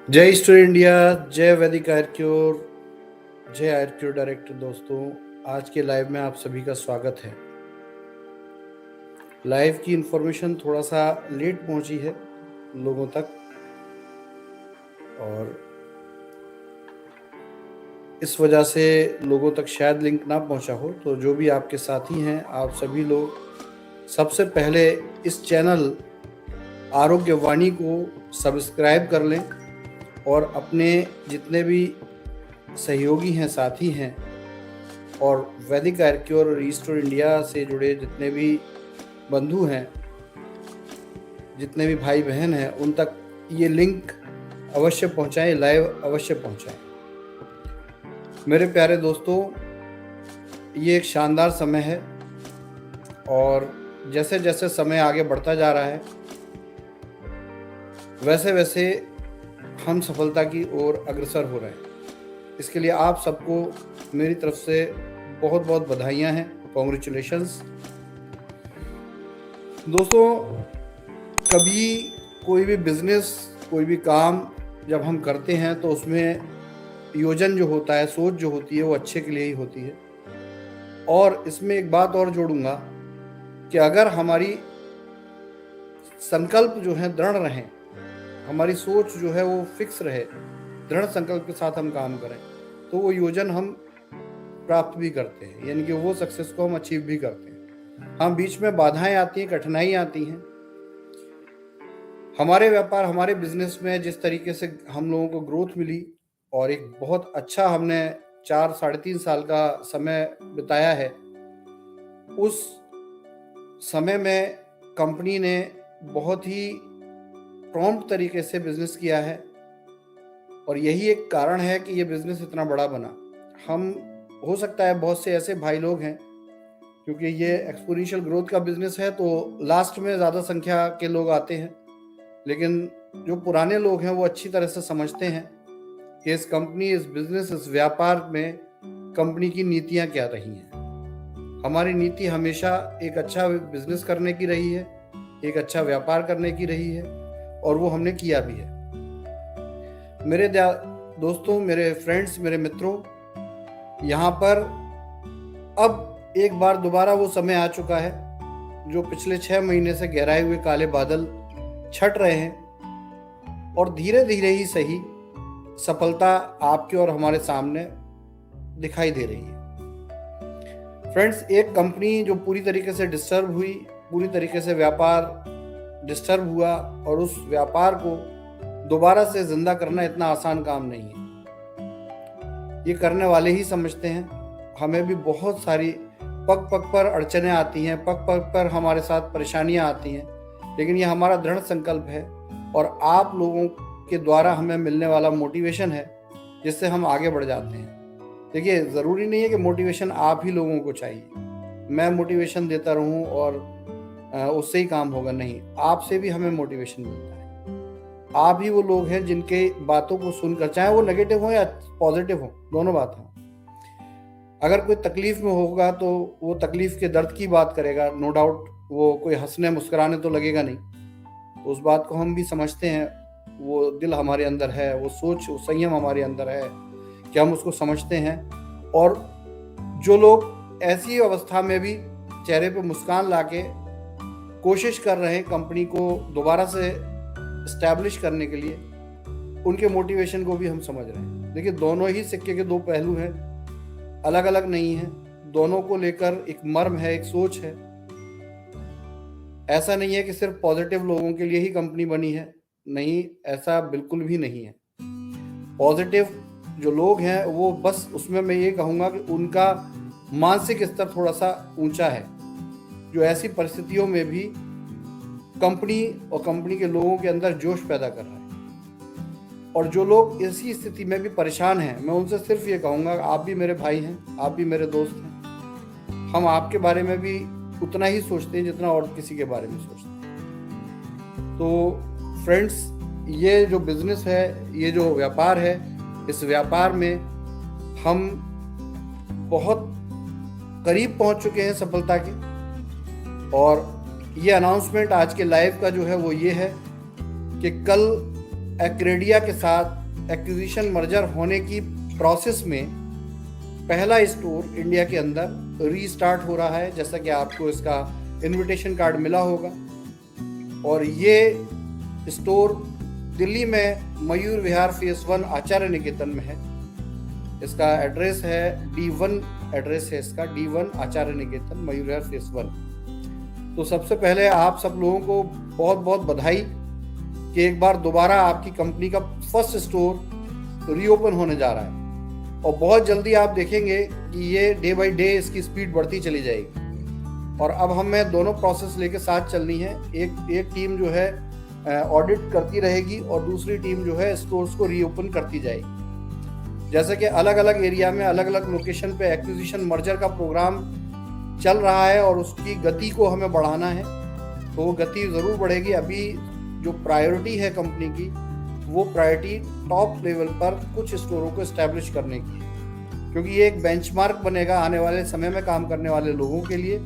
जय Easter India, जय वैदिक आर्क्योर, जय आर्क्योर डायरेक्टर। दोस्तों, आज के लाइव में आप सभी का स्वागत है। लाइव की इन्फॉर्मेशन थोड़ा सा लेट पहुंची है लोगों तक, और इस वजह से लोगों तक शायद लिंक ना पहुंचा हो। तो जो भी आपके साथी हैं, आप सभी लोग सबसे पहले इस चैनल आरोग्य वाणी को सब्सक्राइब कर लें और अपने जितने भी सहयोगी हैं, साथी हैं, और वैदिक आर्क्योर और ईस्टर इंडिया से जुड़े जितने भी बंधु हैं, जितने भी भाई बहन हैं, उन तक ये लिंक अवश्य पहुंचाएं, लाइव अवश्य पहुंचाएं। मेरे प्यारे दोस्तों, ये एक शानदार समय है और जैसे जैसे समय आगे बढ़ता जा रहा है, वैसे वैसे हम सफलता की ओर अग्रसर हो रहे हैं। इसके लिए आप सबको मेरी तरफ से बहुत बहुत बधाइयाँ हैं, कॉन्ग्रेचुलेशंस। दोस्तों, कभी कोई भी बिजनेस, कोई भी काम जब हम करते हैं तो उसमें योजन जो होता है, सोच जो होती है, वो अच्छे के लिए ही होती है। और इसमें एक बात और जोड़ूंगा कि अगर हमारी संकल्प जो है दृढ़ रहें, हमारी सोच जो है वो फिक्स रहे, दृढ़ संकल्प के साथ हम काम करें, तो वो योजन हम प्राप्त भी करते हैं, यानी कि वो सक्सेस को हम अचीव भी करते हैं। हाँ, बीच में बाधाएं आती हैं, कठिनाई आती हैं। हमारे व्यापार, हमारे बिजनेस में जिस तरीके से हम लोगों को ग्रोथ मिली और एक बहुत अच्छा हमने 4 साढ़े 3 साल का समय बिताया है, उस समय में कंपनी ने बहुत ही प्रॉम्प्ट तरीके से बिजनेस किया है और यही एक कारण है कि ये बिजनेस इतना बड़ा बना। हम, हो सकता है बहुत से ऐसे भाई लोग हैं, क्योंकि ये एक्सपोनेंशियल ग्रोथ का बिजनेस है तो लास्ट में ज़्यादा संख्या के लोग आते हैं, लेकिन जो पुराने लोग हैं वो अच्छी तरह से समझते हैं कि इस कंपनी, इस बिजनेस, इस व्यापार में कंपनी की नीतियाँ क्या रही हैं। हमारी नीति हमेशा एक अच्छा बिजनेस करने की रही है, एक अच्छा व्यापार करने की रही है, और वो हमने किया भी है। मेरे दोस्तों, मेरे फ्रेंड्स, मेरे मित्रों, यहाँ पर अब एक बार दोबारा वो समय आ चुका है जो पिछले 6 महीने से गहराए हुए काले बादल छट रहे हैं और धीरे धीरे ही सही सफलता आपके और हमारे सामने दिखाई दे रही है। फ्रेंड्स, एक कंपनी जो पूरी तरीके से डिस्टर्ब हुई, पूरी तरीके से व्यापार डिस्टर्ब हुआ, और उस व्यापार को दोबारा से जिंदा करना इतना आसान काम नहीं है। ये करने वाले ही समझते हैं। हमें भी बहुत सारी पग पग पर अड़चनें आती हैं, पग पग पर हमारे साथ परेशानियां आती हैं, लेकिन ये हमारा दृढ़ संकल्प है और आप लोगों के द्वारा हमें मिलने वाला मोटिवेशन है, जिससे हम आगे बढ़ जाते हैं। देखिए, ज़रूरी नहीं है कि मोटिवेशन आप ही लोगों को चाहिए, मैं मोटिवेशन देता रहूं और उससे ही काम होगा। नहीं, आपसे भी हमें मोटिवेशन मिलता है। आप ही वो लोग हैं जिनके बातों को सुनकर, चाहे वो नेगेटिव हो या पॉजिटिव हो, दोनों बात हो, अगर कोई तकलीफ में होगा तो वो तकलीफ के दर्द की बात करेगा, नो डाउट। वो कोई हंसने मुस्कुराने तो लगेगा नहीं। तो उस बात को हम भी समझते हैं, वो दिल हमारे अंदर है, वो सोच, वो संयम हमारे अंदर है कि हम उसको समझते हैं। और जो लोग ऐसी अवस्था में भी चेहरे पे मुस्कान लाके कोशिश कर रहे हैं कंपनी को दोबारा से इस्टेब्लिश करने के लिए, उनके मोटिवेशन को भी हम समझ रहे हैं। देखिए, दोनों ही सिक्के के दो पहलू हैं, अलग अलग नहीं है। दोनों को लेकर एक मर्म है, एक सोच है। ऐसा नहीं है कि सिर्फ पॉजिटिव लोगों के लिए ही कंपनी बनी है, नहीं, ऐसा बिल्कुल भी नहीं है। पॉजिटिव जो लोग हैं, वो बस, उसमें मैं ये कहूँगा कि उनका मानसिक स्तर थोड़ा सा ऊंचा है, जो ऐसी परिस्थितियों में भी कंपनी और कंपनी के लोगों के अंदर जोश पैदा कर रहा है। और जो लोग इसी स्थिति में भी परेशान हैं, मैं उनसे सिर्फ ये कहूँगा, आप भी मेरे भाई हैं, आप भी मेरे दोस्त हैं। हम आपके बारे में भी उतना ही सोचते हैं जितना और किसी के बारे में सोचते हैं। तो फ्रेंड्स, ये जो बिजनेस है, ये जो व्यापार है, इस व्यापार में हम बहुत करीब पहुंच चुके हैं सफलता के। और ये अनाउंसमेंट आज के लाइव का जो है वो ये है कि कल एक्रेडिया के साथ एक्विजिशन मर्जर होने की प्रोसेस में पहला स्टोर इंडिया के अंदर रीस्टार्ट हो रहा है, जैसा कि आपको इसका इनविटेशन कार्ड मिला होगा। और ये स्टोर दिल्ली में मयूर विहार फेस 1 आचार्य निकेतन में है। इसका एड्रेस है D1 एड्रेस है इसका D1 आचार्य निकेतन मयूर विहार फेस 1। तो सबसे पहले आप सब लोगों को बहुत बहुत बधाई कि एक बार दोबारा आपकी कंपनी का फर्स्ट स्टोर रीओपन होने जा रहा है। और बहुत जल्दी आप देखेंगे कि ये डे बाय डे इसकी स्पीड बढ़ती चली जाएगी। और अब हमें दोनों प्रोसेस लेके साथ चलनी है। एक टीम जो है ऑडिट करती रहेगी और दूसरी टीम जो है स्टोर्स को रीओपन करती जाएगी। जैसे कि अलग अलग एरिया में अलग अलग लोकेशन पे एक्विजिशन मर्जर का प्रोग्राम चल रहा है और उसकी गति को हमें बढ़ाना है, तो वो गति ज़रूर बढ़ेगी। अभी जो प्रायोरिटी है कंपनी की, वो प्रायोरिटी टॉप लेवल पर कुछ स्टोरों को एस्टैब्लिश करने की है, क्योंकि ये एक बेंचमार्क बनेगा आने वाले समय में काम करने वाले लोगों के लिए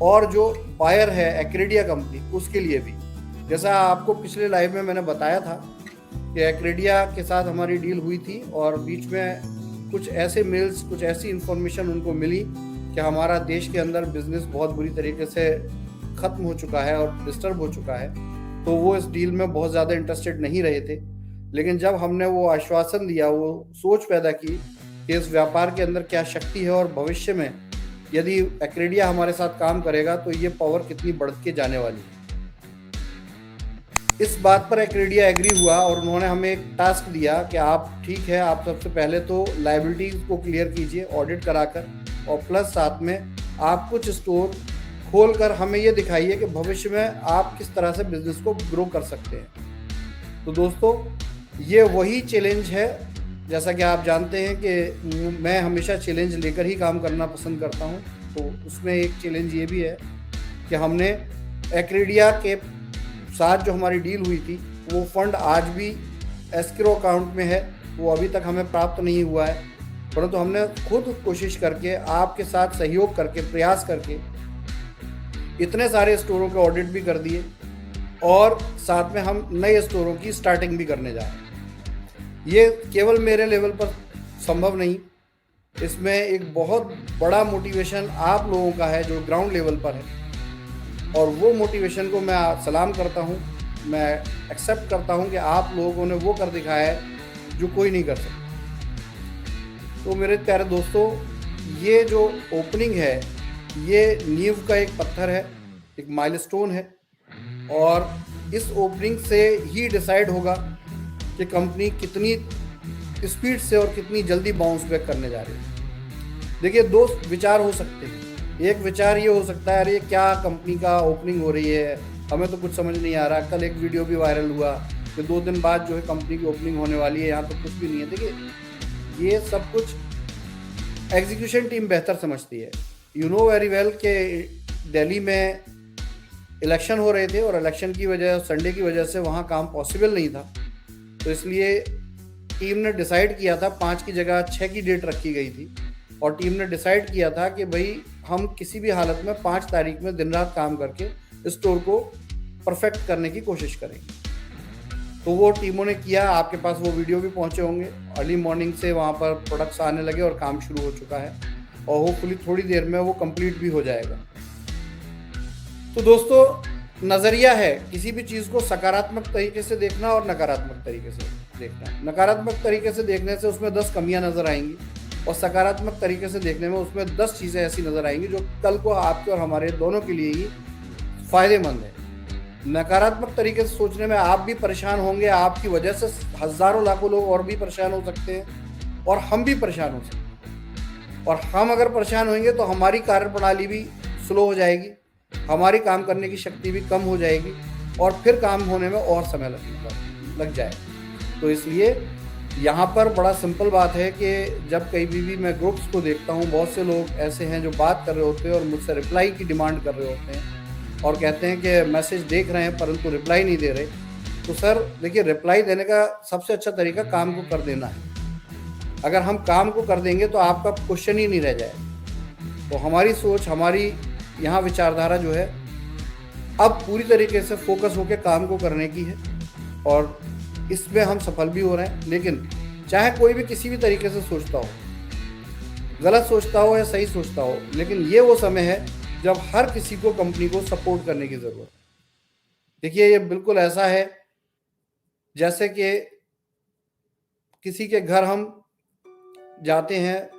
और जो बायर है एक्रेडिया कंपनी उसके लिए भी। जैसा आपको पिछले लाइव में मैंने बताया था कि एक्रेडिया के साथ हमारी डील हुई थी और बीच में कुछ ऐसे मेल्स, कुछ ऐसी इंफॉर्मेशन उनको मिली कि हमारा देश के अंदर बिजनेस बहुत बुरी तरीके से ख़त्म हो चुका है और डिस्टर्ब हो चुका है, तो वो इस डील में बहुत ज़्यादा इंटरेस्टेड नहीं रहे थे। लेकिन जब हमने वो आश्वासन दिया, वो सोच पैदा की कि इस व्यापार के अंदर क्या शक्ति है और भविष्य में यदि एक्रेडिया हमारे साथ काम करेगा तो ये पावर कितनी बढ़ के जाने वाली है, इस बात पर एक्रेडिया एग्री हुआ और उन्होंने हमें एक टास्क दिया कि आप ठीक है, आप सबसे पहले तो लायबिलिटीज को क्लियर कीजिए ऑडिट कराकर, और प्लस साथ में आप कुछ स्टोर खोलकर हमें ये दिखाइए कि भविष्य में आप किस तरह से बिजनेस को ग्रो कर सकते हैं। तो दोस्तों, ये वही चैलेंज है। जैसा कि आप जानते हैं कि मैं हमेशा चैलेंज लेकर ही काम करना पसंद करता हूँ, तो उसमें एक चैलेंज ये भी है कि हमने एक्रेडिया के साथ जो हमारी डील हुई थी वो फंड आज भी एस्क्रो अकाउंट में है, वो अभी तक हमें प्राप्त नहीं हुआ है, परंतु हमने खुद कोशिश करके आपके साथ सहयोग करके प्रयास करके इतने सारे स्टोरों के ऑडिट भी कर दिए और साथ में हम नए स्टोरों की स्टार्टिंग भी करने जा रहे हैं। ये केवल मेरे लेवल पर संभव नहीं, इसमें एक बहुत बड़ा मोटिवेशन आप लोगों का है जो ग्राउंड लेवल पर है, और वो मोटिवेशन को मैं सलाम करता हूँ, मैं एक्सेप्ट करता हूँ कि आप लोगों ने वो कर दिखाया है जो कोई नहीं कर सकता। तो मेरे प्यारे दोस्तों, ये जो ओपनिंग है ये नींव का एक पत्थर है, एक माइलस्टोन है, और इस ओपनिंग से ही डिसाइड होगा कि कंपनी कितनी स्पीड से और कितनी जल्दी बाउंस बैक करने जा रही है। देखिए, दो विचार हो सकते हैं। एक विचार ये हो सकता है, अरे क्या कंपनी का ओपनिंग हो रही है, हमें तो कुछ समझ नहीं आ रहा। कल एक वीडियो भी वायरल हुआ कि 2 दिन बाद जो है कंपनी की ओपनिंग होने वाली है, यहाँ तो कुछ भी नहीं है। देखिए, ये सब कुछ एग्जीक्यूशन टीम बेहतर समझती है। यू नो वेरी वेल कि दिल्ली में इलेक्शन हो रहे थे और इलेक्शन की वजह, संडे की वजह से वहाँ काम पॉसिबल नहीं था, तो इसलिए टीम ने डिसाइड किया था 5 की जगह 6 की डेट रखी गई थी, और टीम ने डिसाइड किया था कि भाई हम किसी भी हालत में 5 तारीख में दिन रात काम करके स्टोर को परफेक्ट करने की कोशिश करेंगे। तो वो टीमों ने किया। आपके पास वो वीडियो भी पहुंचे होंगे। अर्ली मॉर्निंग से वहाँ पर प्रोडक्ट्स आने लगे और काम शुरू हो चुका है, और होपफुली थोड़ी देर में वो कंप्लीट भी हो जाएगा। तो दोस्तों, नज़रिया है किसी भी चीज़ को सकारात्मक तरीके से देखना और नकारात्मक तरीके से देखना। नकारात्मक तरीके से देखने से उसमें 10 कमियां नज़र आएंगी, और सकारात्मक तरीके से देखने में उसमें 10 चीज़ें ऐसी नज़र आएंगी जो कल को आपके और हमारे दोनों के लिए ही फ़ायदेमंद है। नकारात्मक तरीके से सोचने में आप भी परेशान होंगे, आपकी वजह से हज़ारों लाखों लोग और भी परेशान हो सकते हैं, और हम भी परेशान हो सकते हैं। और हम अगर परेशान होंगे तो हमारी कार्यप्रणाली भी स्लो हो जाएगी, हमारी काम करने की शक्ति भी कम हो जाएगी, और फिर काम होने में और समय लग जाएगा। तो इसलिए यहाँ पर बड़ा सिंपल बात है कि जब कहीं भी मैं ग्रुप्स को देखता हूँ, बहुत से लोग ऐसे हैं जो बात कर रहे होते हैं और मुझसे रिप्लाई की डिमांड कर रहे होते हैं और कहते हैं कि मैसेज देख रहे हैं परंतु रिप्लाई नहीं दे रहे। तो सर देखिए, रिप्लाई देने का सबसे अच्छा तरीका काम को कर देना है। अगर हम काम को कर देंगे तो आपका क्वेश्चन ही नहीं रह जाएगा। तो हमारी सोच, हमारी यहाँ विचारधारा जो है अब पूरी तरीके से फोकस होकर काम को करने की है, और इसमें हम सफल भी हो रहे हैं। लेकिन चाहे कोई भी किसी भी तरीके से सोचता हो, गलत सोचता हो या सही सोचता हो, लेकिन ये वो समय है जब हर किसी को कंपनी को सपोर्ट करने की जरूरत है। देखिए, ये बिल्कुल ऐसा है जैसे कि किसी के घर हम जाते हैं,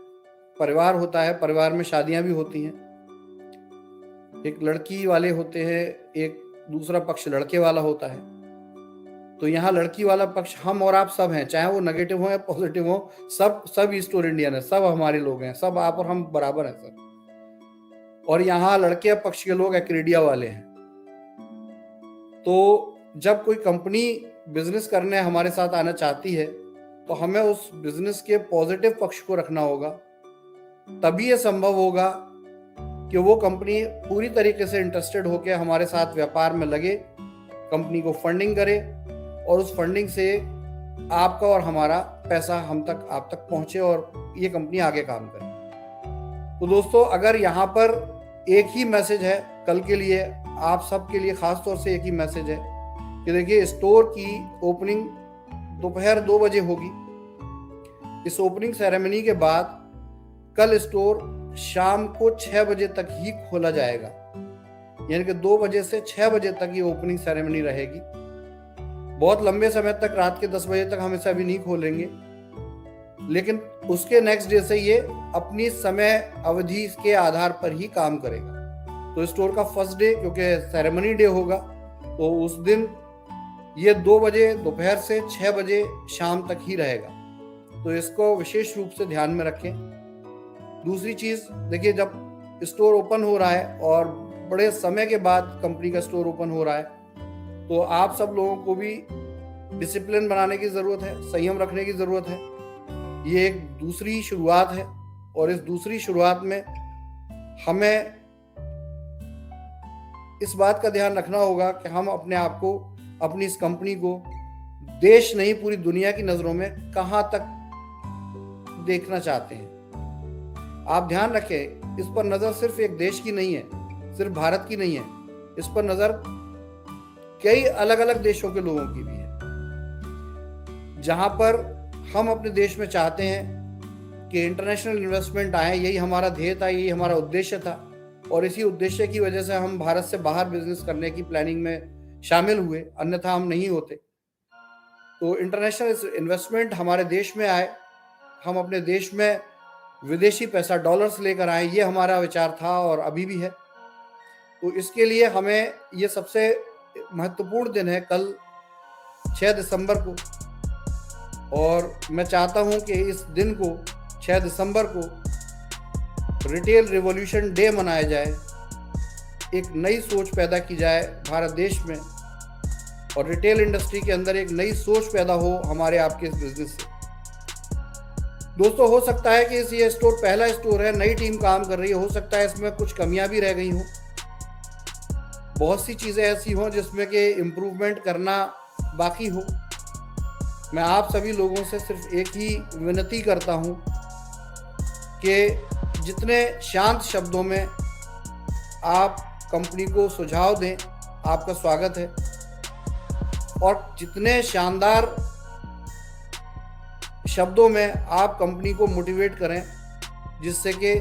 परिवार होता है, परिवार में शादियां भी होती हैं, एक लड़की वाले होते हैं, एक दूसरा पक्ष लड़के वाला होता है। तो यहाँ लड़की वाला पक्ष हम और आप सब हैं, चाहे वो नेगेटिव हो या पॉजिटिव हो, सब ईस्ट और इंडियन है, सब हमारे लोग हैं, सब आप और हम बराबर हैं सब। और यहाँ लड़के पक्ष के लोग एक्रेडिया वाले हैं। तो जब कोई कंपनी बिजनेस करने हमारे साथ आना चाहती है तो हमें उस बिजनेस के पॉजिटिव पक्ष को रखना होगा, तभी ये संभव होगा कि वो कंपनी पूरी तरीके से इंटरेस्टेड होकर हमारे साथ व्यापार में लगे, कंपनी को फंडिंग करे और उस फंडिंग से आपका और हमारा पैसा हम तक, आप तक पहुंचे और ये कंपनी आगे काम करे। तो दोस्तों, अगर यहाँ पर एक ही मैसेज है कल के लिए, आप सब के लिए खास तौर से एक ही मैसेज है कि देखिए, स्टोर की ओपनिंग दोपहर 2 बजे होगी। इस ओपनिंग सेरेमनी के बाद कल स्टोर शाम को 6 बजे तक ही खोला जाएगा, यानी कि 2 बजे से 6 बजे तक ये ओपनिंग सेरेमनी रहेगी। बहुत लंबे समय तक, रात के 10 बजे तक हम इसे अभी नहीं खोलेंगे, लेकिन उसके नेक्स्ट डे से ये अपनी समय अवधि के आधार पर ही काम करेगा। तो स्टोर का फर्स्ट डे, क्योंकि सेरेमनी डे होगा, तो उस दिन ये 2 बजे दोपहर से 6 बजे शाम तक ही रहेगा। तो इसको विशेष रूप से ध्यान में रखें। दूसरी चीज, देखिए, जब स्टोर ओपन हो रहा है और बड़े समय के बाद कंपनी का स्टोर ओपन हो रहा है, तो आप सब लोगों को भी डिसिप्लिन बनाने की जरूरत है, संयम रखने की जरूरत है। ये एक दूसरी शुरुआत है और इस दूसरी शुरुआत में हमें इस बात का ध्यान रखना होगा कि हम अपने आप को, अपनी इस कंपनी को देश नहीं पूरी दुनिया की नजरों में कहां तक देखना चाहते हैं। आप ध्यान रखें, इस पर नजर सिर्फ एक देश की नहीं है, सिर्फ भारत की नहीं है, इस पर नजर कई अलग अलग देशों के लोगों की भी है। जहां पर हम अपने देश में चाहते हैं कि इंटरनेशनल इन्वेस्टमेंट आए, यही हमारा ध्येय था, यही हमारा उद्देश्य था, और इसी उद्देश्य की वजह से हम भारत से बाहर बिजनेस करने की प्लानिंग में शामिल हुए, अन्यथा हम नहीं होते। तो इंटरनेशनल इन्वेस्टमेंट हमारे देश में आए, हम अपने देश में विदेशी पैसा, डॉलर्स लेकर आए, ये हमारा विचार था और अभी भी है। तो इसके लिए हमें, ये सबसे महत्वपूर्ण दिन है कल 6 दिसंबर को, और मैं चाहता हूं कि इस दिन को, 6 दिसंबर को, रिटेल रिवॉल्यूशन डे मनाया जाए, एक नई सोच पैदा की जाए भारत देश में, और रिटेल इंडस्ट्री के अंदर एक नई सोच पैदा हो हमारे आपके इस बिजनेस से। दोस्तों, हो सकता है कि ये स्टोर पहला स्टोर है, नई टीम काम कर रही है, हो सकता है इसमें कुछ कमियां भी रह गई हों, बहुत सी चीज़ें ऐसी हों जिसमें कि इम्प्रूवमेंट करना बाकी हो। मैं आप सभी लोगों से सिर्फ एक ही विनती करता हूं कि जितने शांत शब्दों में आप कंपनी को सुझाव दें, आपका स्वागत है, और जितने शानदार शब्दों में आप कंपनी को मोटिवेट करें, जिससे कि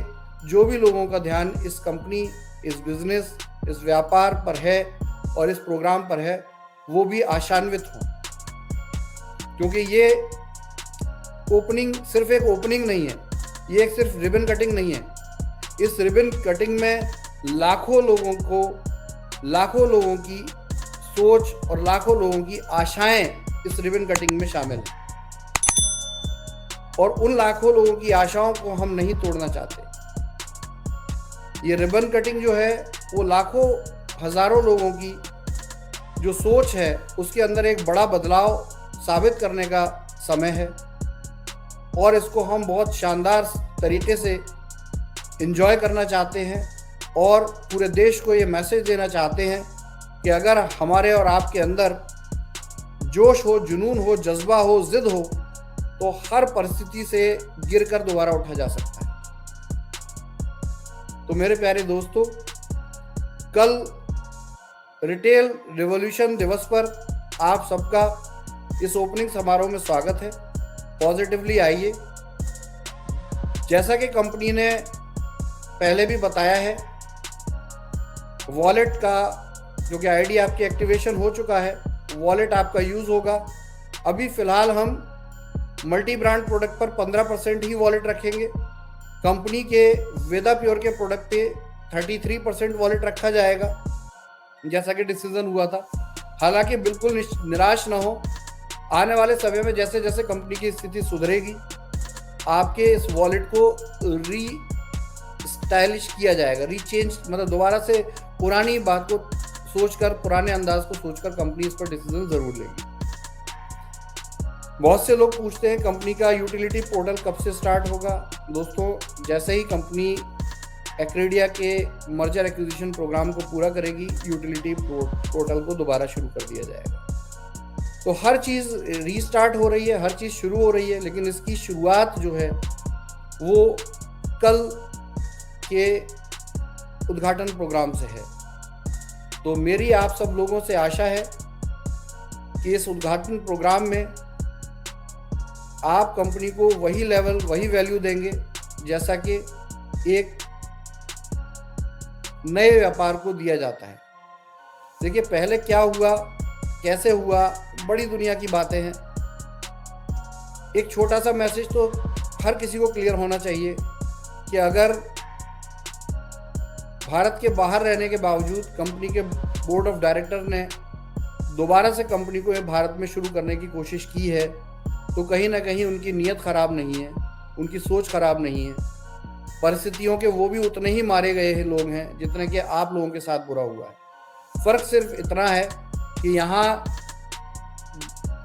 जो भी लोगों का ध्यान इस कंपनी, इस बिजनेस, इस व्यापार पर है और इस प्रोग्राम पर है, वो भी आशान्वित हो। क्योंकि ये ओपनिंग सिर्फ एक ओपनिंग नहीं है, ये एक सिर्फ रिबन कटिंग नहीं है। इस रिबन कटिंग में लाखों लोगों की सोच और लाखों लोगों की आशाएं इस रिबन कटिंग में शामिल हैं, और उन लाखों लोगों की आशाओं को हम नहीं तोड़ना चाहते। ये रिबन कटिंग जो है, वो लाखों हजारों लोगों की जो सोच है, उसके अंदर एक बड़ा बदलाव साबित करने का समय है, और इसको हम बहुत शानदार तरीके से एंजॉय करना चाहते हैं, और पूरे देश को ये मैसेज देना चाहते हैं कि अगर हमारे और आपके अंदर जोश हो, जुनून हो, जज्बा हो, जिद हो, तो हर परिस्थिति से गिरकर दोबारा उठा जा सकता है। तो मेरे प्यारे दोस्तों, कल रिटेल रिवॉल्यूशन दिवस पर आप सबका इस ओपनिंग समारोह में स्वागत है। पॉजिटिवली आइए। जैसा कि कंपनी ने पहले भी बताया है, वॉलेट का जो कि आईडी आपकी एक्टिवेशन हो चुका है, वॉलेट आपका यूज़ होगा। अभी फ़िलहाल हम मल्टी ब्रांड प्रोडक्ट पर 15% ही वॉलेट रखेंगे। कंपनी के वेदा प्योर के प्रोडक्ट पे 33% वॉलेट रखा जाएगा, जैसा कि डिसीजन हुआ था। हालांकि बिल्कुल निराश ना हो, आने वाले समय में जैसे जैसे कंपनी की स्थिति सुधरेगी, आपके इस वॉलेट को री स्टाइलिश किया जाएगा, रीचेंज, मतलब दोबारा से पुरानी बात को सोचकर, पुराने अंदाज को सोचकर कंपनी इस पर डिसीजन जरूर लेगी। बहुत से लोग पूछते हैं कंपनी का यूटिलिटी पोर्टल कब से स्टार्ट होगा। दोस्तों, जैसे ही कंपनी एक्रेडिया के मर्जर एक्विजिशन प्रोग्राम को पूरा करेगी, यूटिलिटी पोर्टल को दोबारा शुरू कर दिया जाएगा। तो हर चीज़ रीस्टार्ट हो रही है, हर चीज़ शुरू हो रही है, लेकिन इसकी शुरुआत जो है वो कल के उद्घाटन प्रोग्राम से है। तो मेरी आप सब लोगों से आशा है कि इस उद्घाटन प्रोग्राम में आप कंपनी को वही लेवल, वही वैल्यू देंगे जैसा कि एक नए व्यापार को दिया जाता है। देखिए, पहले क्या हुआ, कैसे हुआ, बड़ी दुनिया की बातें हैं। एक छोटा सा मैसेज तो हर किसी को क्लियर होना चाहिए कि अगर भारत के बाहर रहने के बावजूद कंपनी के बोर्ड ऑफ डायरेक्टर ने दोबारा से कंपनी को भारत में शुरू करने की कोशिश की है, तो कहीं ना कहीं उनकी नीयत ख़राब नहीं है, उनकी सोच ख़राब नहीं है। परिस्थितियों के वो भी उतने ही मारे गए हैं लोग हैं जितने कि आप लोगों के साथ बुरा हुआ है। फ़र्क सिर्फ इतना है कि यहाँ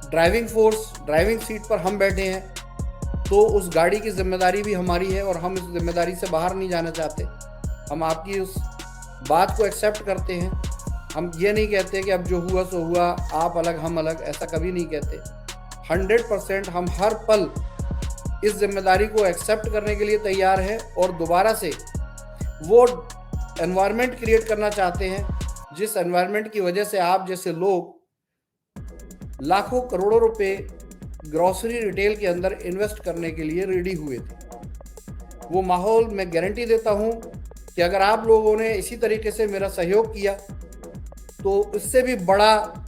ड्राइविंग सीट पर हम बैठे हैं, तो उस गाड़ी की जिम्मेदारी भी हमारी है और हम इस जिम्मेदारी से बाहर नहीं जाना चाहते। हम आपकी उस बात को एक्सेप्ट करते हैं। हम ये नहीं कहते कि अब जो हुआ सो हुआ, आप अलग हम अलग, ऐसा कभी नहीं कहते। 100% हम हर पल इस जिम्मेदारी को एक्सेप्ट करने के लिए तैयार हैं और दोबारा से वो एनवायरनमेंट क्रिएट करना चाहते हैं जिस एनवायरनमेंट की वजह से आप जैसे लोग लाखों करोड़ों रुपए ग्रॉसरी रिटेल के अंदर इन्वेस्ट करने के लिए रेडी हुए थे। वो माहौल मैं गारंटी देता हूँ कि अगर आप लोगों ने इसी तरीके से मेरा सहयोग किया तो इससे भी बड़ा,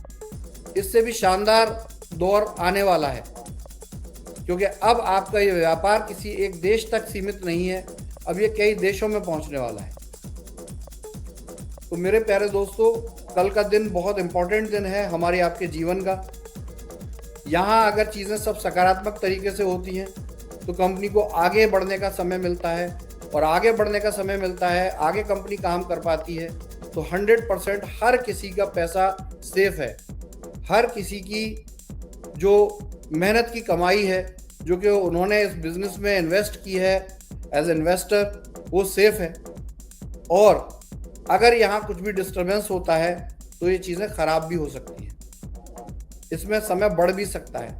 इससे भी शानदार दौर आने वाला है, क्योंकि अब आपका ये व्यापार किसी एक देश तक सीमित नहीं है, अब ये कई देशों में पहुंचने वाला है। तो मेरे प्यारे दोस्तों, कल का दिन बहुत इम्पोर्टेंट दिन है हमारे आपके जीवन का। यहाँ अगर चीज़ें सब सकारात्मक तरीके से होती हैं तो कंपनी को आगे बढ़ने का समय मिलता है, और आगे बढ़ने का समय मिलता है, आगे कंपनी काम कर पाती है, तो 100% हर किसी का पैसा सेफ है। हर किसी की जो मेहनत की कमाई है, जो कि उन्होंने इस बिज़नेस में इन्वेस्ट की है एज इन्वेस्टर, वो सेफ है। और अगर यहाँ कुछ भी डिस्टर्बेंस होता है तो ये चीज़ें ख़राब भी हो सकती हैं, इसमें समय बढ़ भी सकता है।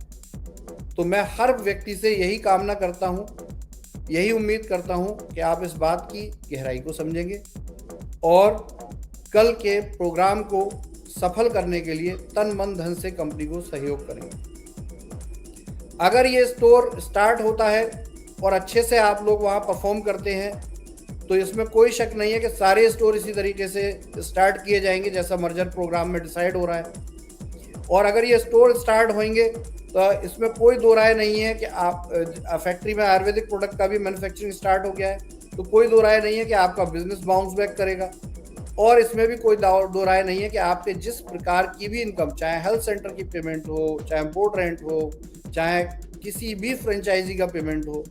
तो मैं हर व्यक्ति से यही कामना करता हूँ, यही उम्मीद करता हूँ कि आप इस बात की गहराई को समझेंगे और कल के प्रोग्राम को सफल करने के लिए तन मन धन से कंपनी को सहयोग करेंगे। अगर ये स्टोर स्टार्ट होता है और अच्छे से आप लोग वहाँ परफॉर्म करते हैं, तो इसमें कोई शक नहीं है कि सारे स्टोर इसी तरीके से स्टार्ट किए जाएंगे जैसा मर्जर प्रोग्राम में डिसाइड हो रहा है। और अगर ये स्टोर स्टार्ट होंगे तो इसमें कोई दो राय नहीं है कि आप फैक्ट्री में आयुर्वेदिक प्रोडक्ट का भी मैन्युफैक्चरिंग स्टार्ट हो गया है, तो कोई दो राय नहीं है कि आपका बिजनेस बाउंस बैक करेगा। और इसमें भी कोई दो राय नहीं है कि आपके जिस प्रकार की भी इनकम, चाहे हेल्थ सेंटर की पेमेंट हो, चाहे बोर्ड रेंट हो, चाहे किसी भी फ्रेंचाइजी का पेमेंट हो,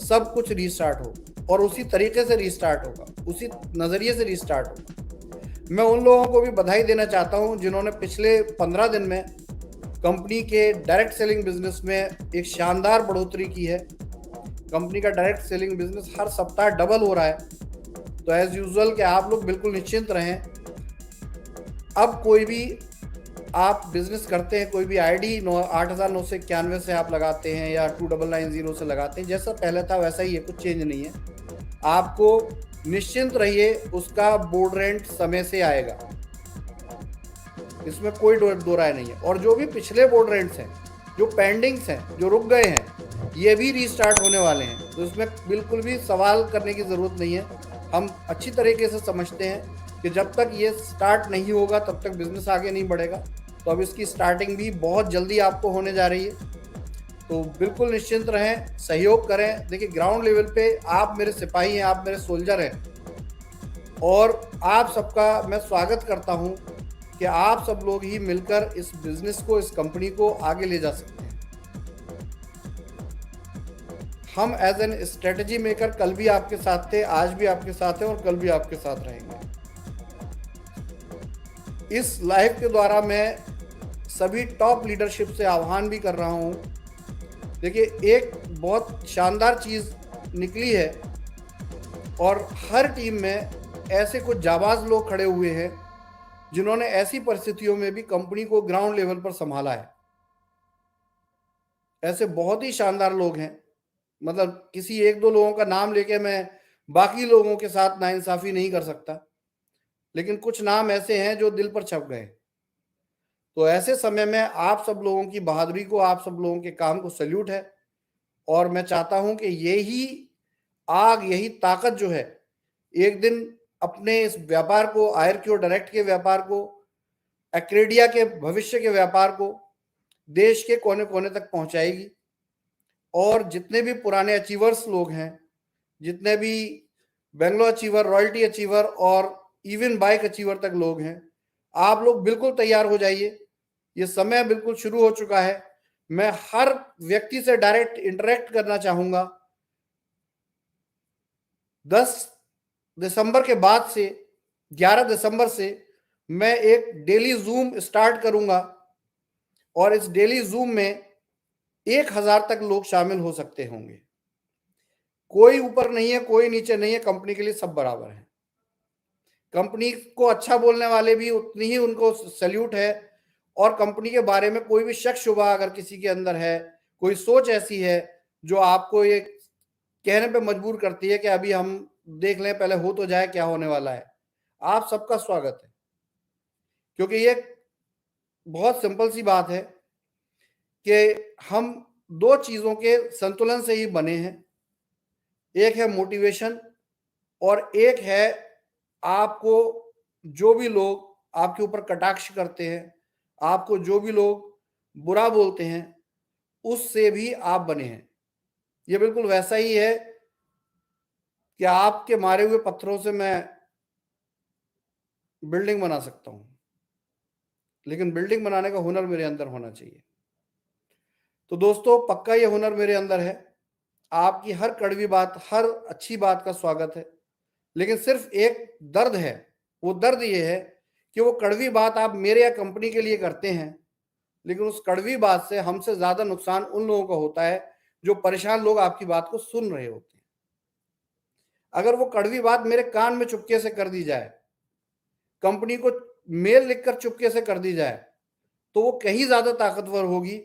सब कुछ रीस्टार्ट हो और उसी तरीके से रीस्टार्ट होगा, उसी नज़रिए से रीस्टार्ट होगा। मैं उन लोगों को भी बधाई देना चाहता हूं जिन्होंने पिछले 15 दिन में कंपनी के डायरेक्ट सेलिंग बिजनेस में एक शानदार बढ़ोतरी की है। कंपनी का डायरेक्ट सेलिंग बिजनेस हर सप्ताह डबल हो रहा है। तो एज यूजुअल कि आप लोग बिल्कुल निश्चिंत रहें। अब कोई भी आप बिजनेस करते हैं, कोई भी आईडी 8991 से आप लगाते हैं या 2990 से लगाते हैं, जैसा पहले था वैसा ही है, कुछ चेंज नहीं है। आपको निश्चिंत रहिए, उसका बोर्ड रेंट समय से आएगा, इसमें कोई दो राय नहीं है। और जो भी पिछले बोर्ड रेंट्स हैं जो पेंडिंग्स हैं, जो रुक गए हैं, ये भी रीस्टार्ट होने वाले हैं। तो इसमें बिल्कुल भी सवाल करने की ज़रूरत नहीं है। हम अच्छी तरीके से समझते हैं कि जब तक ये स्टार्ट नहीं होगा तब तक बिजनेस आगे नहीं बढ़ेगा। तो अब इसकी स्टार्टिंग भी बहुत जल्दी आपको होने जा रही है। तो बिल्कुल निश्चिंत रहें, सहयोग करें। देखिए, ग्राउंड लेवल पे आप मेरे सिपाही हैं, आप मेरे सोल्जर हैं, और आप सबका मैं स्वागत करता हूं कि आप सब लोग ही मिलकर इस बिजनेस को, इस कंपनी को आगे ले जा सकते हैं। हम एज एन स्ट्रेटजी मेकर कल भी आपके साथ थे, आज भी आपके साथ हैं और कल भी आपके साथ रहेंगे। इस लाइव के द्वारा मैं सभी टॉप लीडरशिप से आह्वान भी कर रहा हूं। देखिए, एक बहुत शानदार चीज़ निकली है और हर टीम में ऐसे कुछ जाबाज लोग खड़े हुए हैं जिन्होंने ऐसी परिस्थितियों में भी कंपनी को ग्राउंड लेवल पर संभाला है। ऐसे बहुत ही शानदार लोग हैं। मतलब किसी एक दो लोगों का नाम लेके मैं बाकी लोगों के साथ नाइंसाफी नहीं कर सकता, लेकिन कुछ नाम ऐसे हैं जो दिल पर छप गए। तो ऐसे समय में आप सब लोगों की बहादुरी को, आप सब लोगों के काम को सैल्यूट है। और मैं चाहता हूं कि यही आग, यही ताकत जो है, एक दिन अपने इस व्यापार को, आयरक्योर डायरेक्ट के व्यापार को, एक्रेडिया के भविष्य के व्यापार को देश के कोने कोने तक पहुंचाएगी। और जितने भी पुराने अचीवर्स लोग हैं, जितने भी बेंगलोर अचीवर, रॉयल्टी अचीवर और इवन बाइक अचीवर तक लोग हैं, आप लोग बिल्कुल तैयार हो जाइए। ये समय बिल्कुल शुरू हो चुका है। मैं हर व्यक्ति से डायरेक्ट इंटरेक्ट करना चाहूंगा। 10 दिसंबर के बाद से 11 दिसंबर से मैं एक डेली जूम स्टार्ट करूंगा और इस डेली जूम में 1000 तक लोग शामिल हो सकते होंगे। कोई ऊपर नहीं है, कोई नीचे नहीं है, कंपनी के लिए सब बराबर है। कंपनी को अच्छा बोलने वाले भी उतनी ही उनको सैल्यूट है, और कंपनी के बारे में कोई भी शक शुबा अगर किसी के अंदर है, कोई सोच ऐसी है जो आपको ये कहने पे मजबूर करती है कि अभी हम देख लें, पहले हो तो जाए क्या होने वाला है, आप सबका स्वागत है। क्योंकि ये बहुत सिंपल सी बात है कि हम दो चीजों के संतुलन से ही बने हैं। एक है मोटिवेशन और एक है आपको जो भी लोग आपके ऊपर कटाक्ष करते हैं, आपको जो भी लोग बुरा बोलते हैं, उससे भी आप बने हैं। ये बिल्कुल वैसा ही है कि आपके मारे हुए पत्थरों से मैं बिल्डिंग बना सकता हूं, लेकिन बिल्डिंग बनाने का हुनर मेरे अंदर होना चाहिए। तो दोस्तों, पक्का ये हुनर मेरे अंदर है। आपकी हर कड़वी बात, हर अच्छी बात का स्वागत है, लेकिन सिर्फ एक दर्द है। वो दर्द ये है कि वो कड़वी बात आप मेरे या कंपनी के लिए करते हैं, लेकिन उस कड़वी बात से हमसे ज्यादा नुकसान उन लोगों को होता है जो परेशान लोग आपकी बात को सुन रहे होते हैं। अगर वो कड़वी बात मेरे कान में चुपके से कर दी जाए, कंपनी को मेल लिखकर चुपके से कर दी जाए, तो वो कहीं ज्यादा ताकतवर होगी।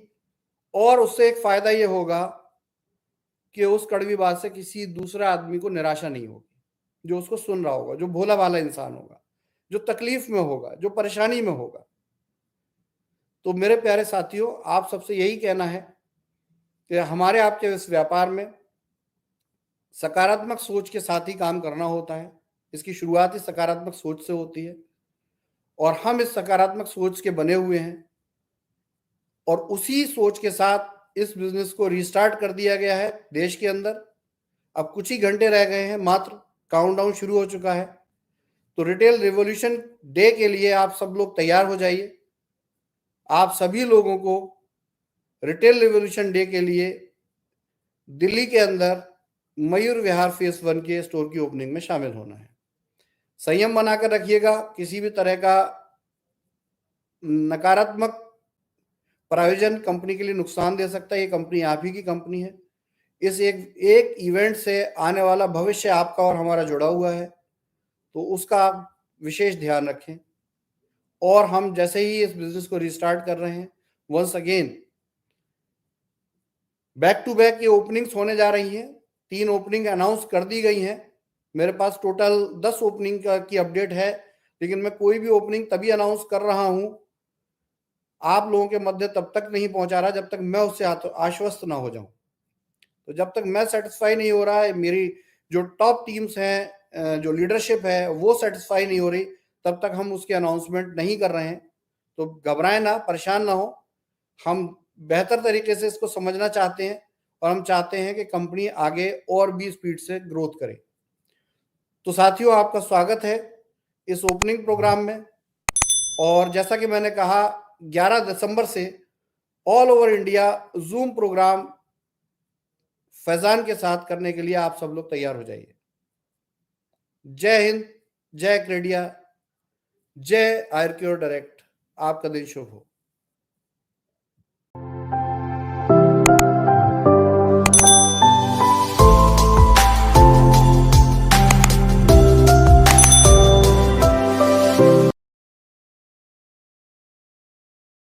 और उससे एक फायदा ये होगा कि उस कड़वी बात से किसी दूसरे आदमी को निराशा नहीं होगी, जो उसको सुन रहा होगा, जो भोला भाला इंसान होगा, जो तकलीफ में होगा, जो परेशानी में होगा। तो मेरे प्यारे साथियों, आप सबसे यही कहना है कि हमारे आपके इस व्यापार में सकारात्मक सोच के साथ ही काम करना होता है। इसकी शुरुआत ही सकारात्मक सोच से होती है, और हम इस सकारात्मक सोच के बने हुए हैं, और उसी सोच के साथ इस बिजनेस को रीस्टार्ट कर दिया गया है देश के अंदर। अब कुछ ही घंटे रह गए हैं मात्र, काउंटडाउन शुरू हो चुका है। तो रिटेल रिवॉल्यूशन डे के लिए आप सब लोग तैयार हो जाइए। आप सभी लोगों को रिटेल रिवॉल्यूशन डे के लिए दिल्ली के अंदर मयूर विहार फेस 1 के स्टोर की ओपनिंग में शामिल होना है। संयम बनाकर रखिएगा। किसी भी तरह का नकारात्मक प्रायोजन कंपनी के लिए नुकसान दे सकता है। ये कंपनी आप ही की कंपनी है। इस एक इवेंट से आने वाला भविष्य आपका और हमारा जुड़ा हुआ है, तो उसका आप विशेष ध्यान रखें। और हम जैसे ही इस बिजनेस को रिस्टार्ट कर रहे हैं, once again back to back ये ओपनिंग्स होने जा रही हैं। 3 ओपनिंग अनाउंस कर दी गई हैं। मेरे पास टोटल 10 ओपनिंग की अपडेट है, लेकिन मैं कोई भी ओपनिंग तभी अनाउंस कर रहा हूं आप लोगों के मध्य तब तक नहीं पहुंचा रहा जब तक मैं उससे आश्वस्त ना हो जाऊं। तो जब तक मैं सेटिस्फाई नहीं हो रहा है, मेरी जो टॉप टीम्स हैं, जो लीडरशिप है वो सेटिस्फाई नहीं हो रही, तब तक हम उसकी अनाउंसमेंट नहीं कर रहे हैं। तो घबराएं ना, परेशान ना हो। हम बेहतर तरीके से इसको समझना चाहते हैं और हम चाहते हैं कि कंपनी आगे और भी स्पीड से ग्रोथ करे। तो साथियों, आपका स्वागत है इस ओपनिंग प्रोग्राम में। और जैसा कि मैंने कहा, 11 दिसंबर से all over India zoom program Faizan के साथ करने के लिए आप सब लोग तैयार हो जाइए। जय हिंद, जय क्रेडिया, जय आयुर्क्योर डायरेक्ट। आपका दिन शुभ हो।